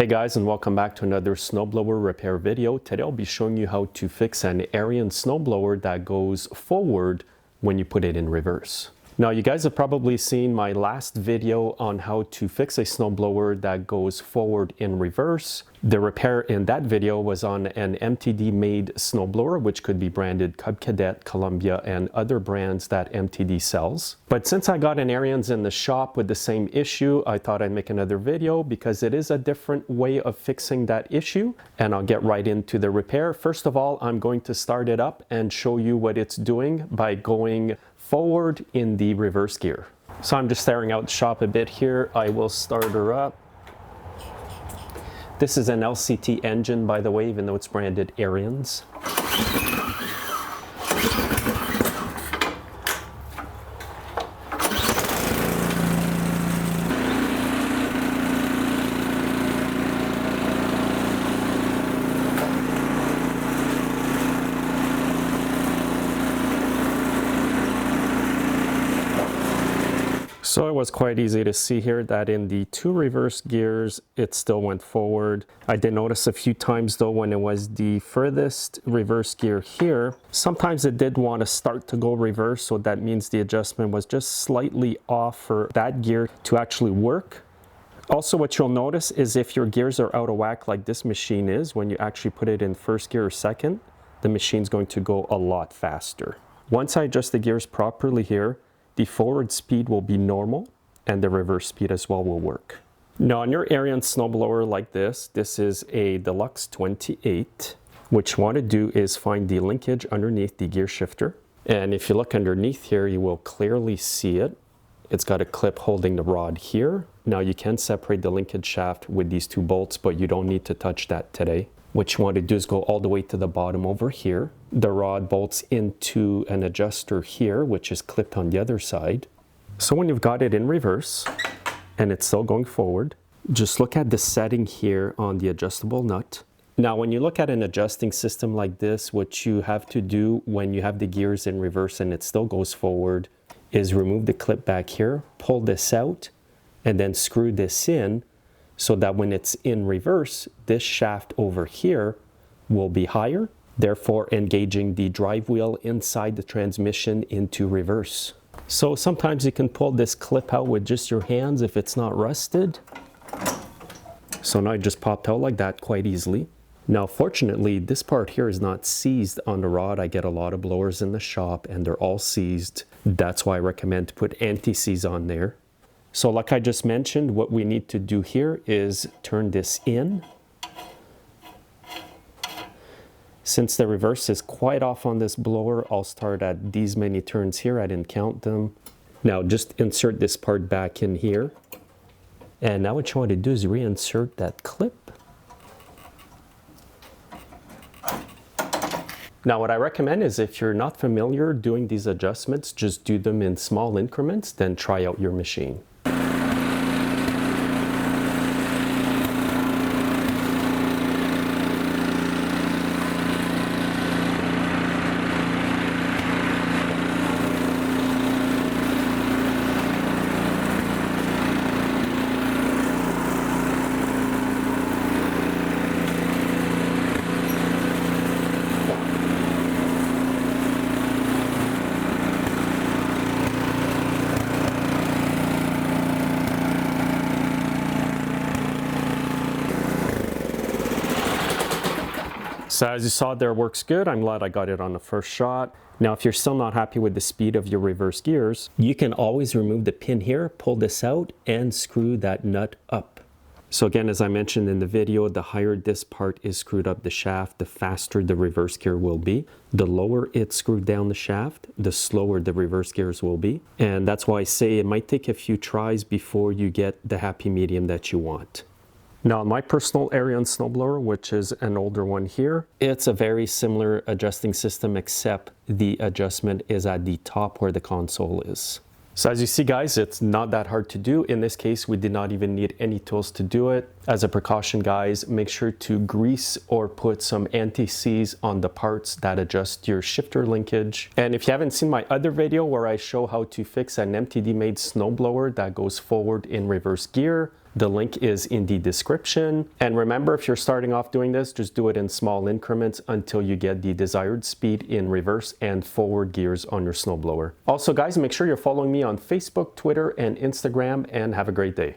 Hey guys, and welcome back to another snowblower repair video. Today I'll be showing you how to fix an ARIENS snowblower that goes forward when you put it in reverse. Now you guys have probably seen my last video on how to fix a snowblower that goes forward in reverse. The repair in that video was on an MTD made snowblower, which could be branded Cub Cadet, Columbia, and other brands that MTD sells. But since I got an ARIENS in the shop with the same issue, I thought I'd make another video because it is a different way of fixing that issue, and I'll get right into the repair. First of all, I'm going to start it up and show you what it's doing by going forward in the reverse gear. So I'm just staring out the shop a bit here. I will start her up. This is an LCT engine, by the way, even though it's branded ARIENS. So it was quite easy to see here that in the two reverse gears, it still went forward. I did notice a few times though when it was the furthest reverse gear here, sometimes it did want to start to go reverse. So that means the adjustment was just slightly off for that gear to actually work. Also, what you'll notice is if your gears are out of whack like this machine is, when you actually put it in first gear or second, the machine's going to go a lot faster. Once I adjust the gears properly here, the forward speed will be normal and the reverse speed as well will work. Now on your ARIENS snowblower like this is a Deluxe 28. What you want to do is find the linkage underneath the gear shifter. And if you look underneath here, you will clearly see it. It's got a clip holding the rod here. Now you can separate the linkage shaft with these two bolts, but you don't need to touch that today. What you want to do is go all the way to the bottom over here. The rod bolts into an adjuster here, which is clipped on the other side. So when you've got it in reverse and it's still going forward, just look at the setting here on the adjustable nut. Now, when you look at an adjusting system like this, what you have to do when you have the gears in reverse and it still goes forward is remove the clip back here, pull this out, and then screw this in, so that when it's in reverse, this shaft over here will be higher, therefore engaging the drive wheel inside the transmission into reverse. So sometimes you can pull this clip out with just your hands if it's not rusted. So now it just popped out like that quite easily. Now fortunately, this part here is not seized on the rod. I get a lot of blowers in the shop and they're all seized. That's why I recommend to put anti-seize on there. So like I just mentioned, what we need to do here is turn this in. Since the reverse is quite off on this blower, I'll start at these many turns here. I didn't count them. Now just insert this part back in here. And now what you want to do is reinsert that clip. Now what I recommend is if you're not familiar doing these adjustments, just do them in small increments, then try out your machine. So as you saw there, works good. I'm glad I got it on the first shot. Now, if you're still not happy with the speed of your reverse gears, you can always remove the pin here, pull this out, and screw that nut up. So again, as I mentioned in the video, the higher this part is screwed up the shaft, the faster the reverse gear will be. The lower it's screwed down the shaft, the slower the reverse gears will be. And that's why I say it might take a few tries before you get the happy medium that you want. Now, my personal ARIENS snowblower, which is an older one here, it's a very similar adjusting system, except the adjustment is at the top where the console is. So as you see, guys, it's not that hard to do. In this case, we did not even need any tools to do it. As a precaution, guys, make sure to grease or put some anti-seize on the parts that adjust your shifter linkage. And if you haven't seen my other video where I show how to fix an MTD made snowblower that goes forward in reverse gear, The link is in the description. And remember, if you're starting off doing this, just do it in small increments until you get the desired speed in reverse and forward gears on your snowblower. Also guys, make sure you're following me on Facebook, Twitter, and Instagram, and have a great day.